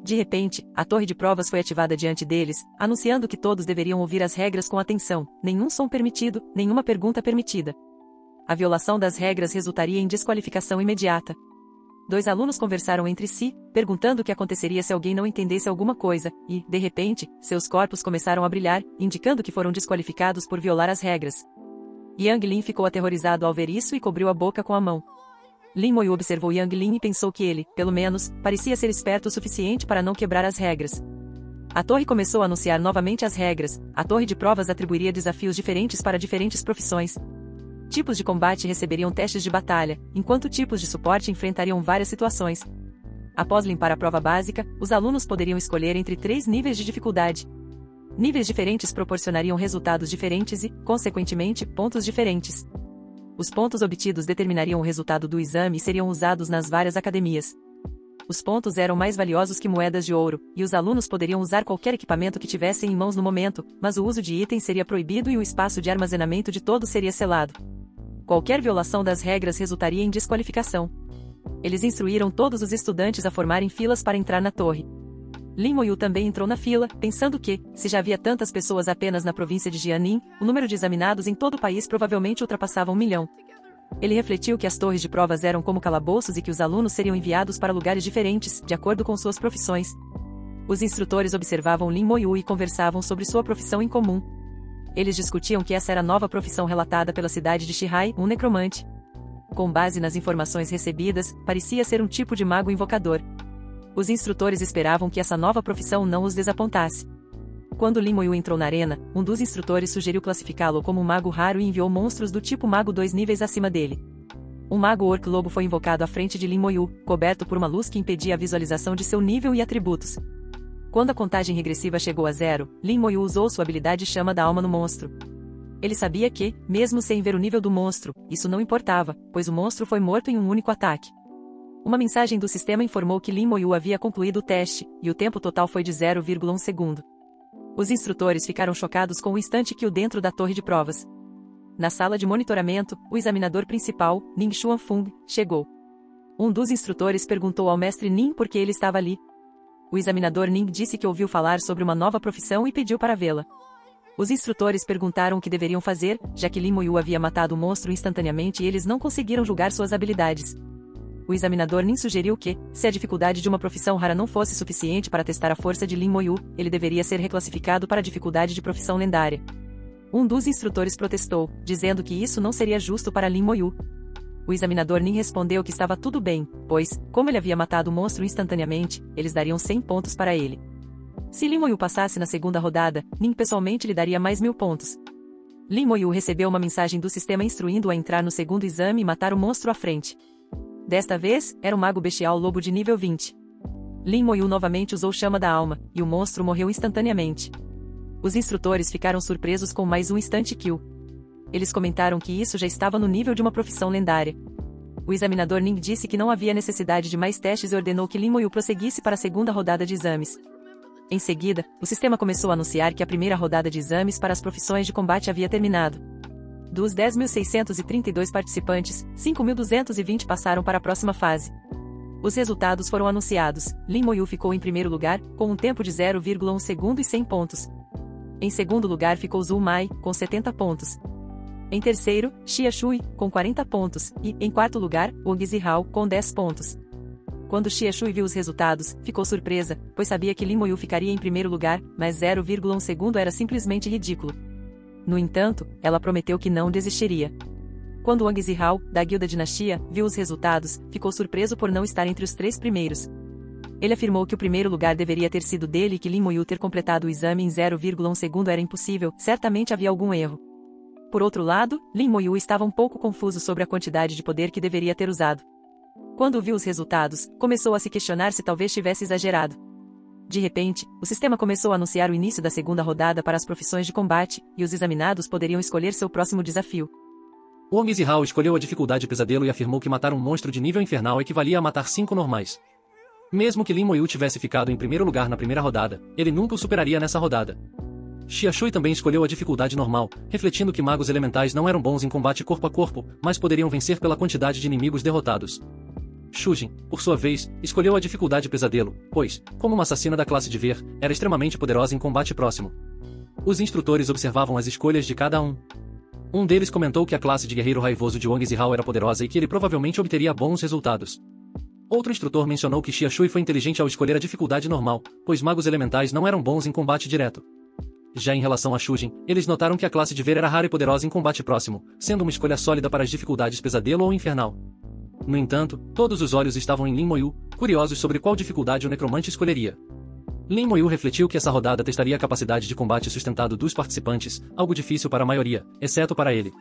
De repente, a torre de provas foi ativada diante deles, anunciando que todos deveriam ouvir as regras com atenção, nenhum som permitido, nenhuma pergunta permitida. A violação das regras resultaria em desqualificação imediata. 2 alunos conversaram entre si, perguntando o que aconteceria se alguém não entendesse alguma coisa, e, de repente, seus corpos começaram a brilhar, indicando que foram desqualificados por violar as regras. Yang Lin ficou aterrorizado ao ver isso e cobriu a boca com a mão. Lin Moyu observou Yang Lin e pensou que ele, pelo menos, parecia ser esperto o suficiente para não quebrar as regras. A torre começou a anunciar novamente as regras. A torre de provas atribuiria desafios diferentes para diferentes profissões. Tipos de combate receberiam testes de batalha, enquanto tipos de suporte enfrentariam várias situações. Após limpar a prova básica, os alunos poderiam escolher entre 3 níveis de dificuldade. Níveis diferentes proporcionariam resultados diferentes e, consequentemente, pontos diferentes. Os pontos obtidos determinariam o resultado do exame e seriam usados nas várias academias. Os pontos eram mais valiosos que moedas de ouro, e os alunos poderiam usar qualquer equipamento que tivessem em mãos no momento, mas o uso de itens seria proibido e o espaço de armazenamento de todos seria selado. Qualquer violação das regras resultaria em desqualificação. Eles instruíram todos os estudantes a formarem filas para entrar na torre. Lin Moyu também entrou na fila, pensando que, se já havia tantas pessoas apenas na província de Jianin, o número de examinados em todo o país provavelmente ultrapassava 1 milhão. Ele refletiu que as torres de provas eram como calabouços e que os alunos seriam enviados para lugares diferentes, de acordo com suas profissões. Os instrutores observavam Lin Moyu e conversavam sobre sua profissão em comum. Eles discutiam que essa era a nova profissão relatada pela cidade de Shihai, um necromante. Com base nas informações recebidas, parecia ser um tipo de mago invocador. Os instrutores esperavam que essa nova profissão não os desapontasse. Quando Lin Moyu entrou na arena, um dos instrutores sugeriu classificá-lo como um mago raro e enviou monstros do tipo mago 2 níveis acima dele. Um mago orc-lobo foi invocado à frente de Lin Moyu, coberto por uma luz que impedia a visualização de seu nível e atributos. Quando a contagem regressiva chegou a 0, Lin Moyu usou sua habilidade Chama da Alma no monstro. Ele sabia que, mesmo sem ver o nível do monstro, isso não importava, pois o monstro foi morto em um único ataque. Uma mensagem do sistema informou que Lin Moyu havia concluído o teste, e o tempo total foi de 0,1 segundo. Os instrutores ficaram chocados com o instante que o dentro da torre de provas. Na sala de monitoramento, o examinador principal, Ning Xuanfeng, chegou. Um dos instrutores perguntou ao mestre Ning por que ele estava ali. O examinador Ning disse que ouviu falar sobre uma nova profissão e pediu para vê-la. Os instrutores perguntaram o que deveriam fazer, já que Lin Moyu havia matado o monstro instantaneamente e eles não conseguiram julgar suas habilidades. O examinador Nin sugeriu que, se a dificuldade de uma profissão rara não fosse suficiente para testar a força de Lin Moyu, ele deveria ser reclassificado para a dificuldade de profissão lendária. Um dos instrutores protestou, dizendo que isso não seria justo para Lin Moyu. O examinador Nin respondeu que estava tudo bem, pois, como ele havia matado o monstro instantaneamente, eles dariam 100 pontos para ele. Se Lin Moyu passasse na segunda rodada, Nin pessoalmente lhe daria mais 1000 pontos. Lin Moyu recebeu uma mensagem do sistema instruindo-o a entrar no segundo exame e matar o monstro à frente. Desta vez, era o mago bestial lobo de nível 20. Lin Moyu novamente usou Chama da Alma, e o monstro morreu instantaneamente. Os instrutores ficaram surpresos com mais um instant kill. Eles comentaram que isso já estava no nível de uma profissão lendária. O examinador Ning disse que não havia necessidade de mais testes e ordenou que Lin Moyu prosseguisse para a segunda rodada de exames. Em seguida, o sistema começou a anunciar que a primeira rodada de exames para as profissões de combate havia terminado. Dos 10.632 participantes, 5.220 passaram para a próxima fase. Os resultados foram anunciados. Lin Moyu ficou em primeiro lugar, com um tempo de 0,1 segundo e 100 pontos. Em segundo lugar ficou Zhu Mai, com 70 pontos. Em terceiro, Xia Shui, com 40 pontos, e, em quarto lugar, Wang Zihao, com 10 pontos. Quando Xia Shui viu os resultados, ficou surpresa, pois sabia que Lin Moyu ficaria em primeiro lugar, mas 0,1 segundo era simplesmente ridículo. No entanto, ela prometeu que não desistiria. Quando Wang Zihao, da Guilda Dinastia, viu os resultados, ficou surpreso por não estar entre os 3 primeiros. Ele afirmou que o primeiro lugar deveria ter sido dele e que Lin Moyu ter completado o exame em 0,1 segundo era impossível, certamente havia algum erro. Por outro lado, Lin Moyu estava um pouco confuso sobre a quantidade de poder que deveria ter usado. Quando viu os resultados, começou a se questionar se talvez tivesse exagerado. De repente, o sistema começou a anunciar o início da segunda rodada para as profissões de combate, e os examinados poderiam escolher seu próximo desafio. Wang Zihao escolheu a dificuldade pesadelo e afirmou que matar um monstro de nível infernal equivalia a matar 5 normais. Mesmo que Lin Moyu tivesse ficado em primeiro lugar na primeira rodada, ele nunca o superaria nessa rodada. Xia Shui também escolheu a dificuldade normal, refletindo que magos elementais não eram bons em combate corpo a corpo, mas poderiam vencer pela quantidade de inimigos derrotados. Shujin, por sua vez, escolheu a dificuldade Pesadelo, pois, como uma assassina da classe de Ver, era extremamente poderosa em combate próximo. Os instrutores observavam as escolhas de cada um. Um deles comentou que a classe de guerreiro raivoso de Wang Zihao era poderosa e que ele provavelmente obteria bons resultados. Outro instrutor mencionou que Xia Shui foi inteligente ao escolher a dificuldade normal, pois magos elementais não eram bons em combate direto. Já em relação a Shujin, eles notaram que a classe de Ver era rara e poderosa em combate próximo, sendo uma escolha sólida para as dificuldades Pesadelo ou Infernal. No entanto, todos os olhos estavam em Lin Moyu, curiosos sobre qual dificuldade o necromante escolheria. Lin Moyu refletiu que essa rodada testaria a capacidade de combate sustentado dos participantes, algo difícil para a maioria, exceto para ele.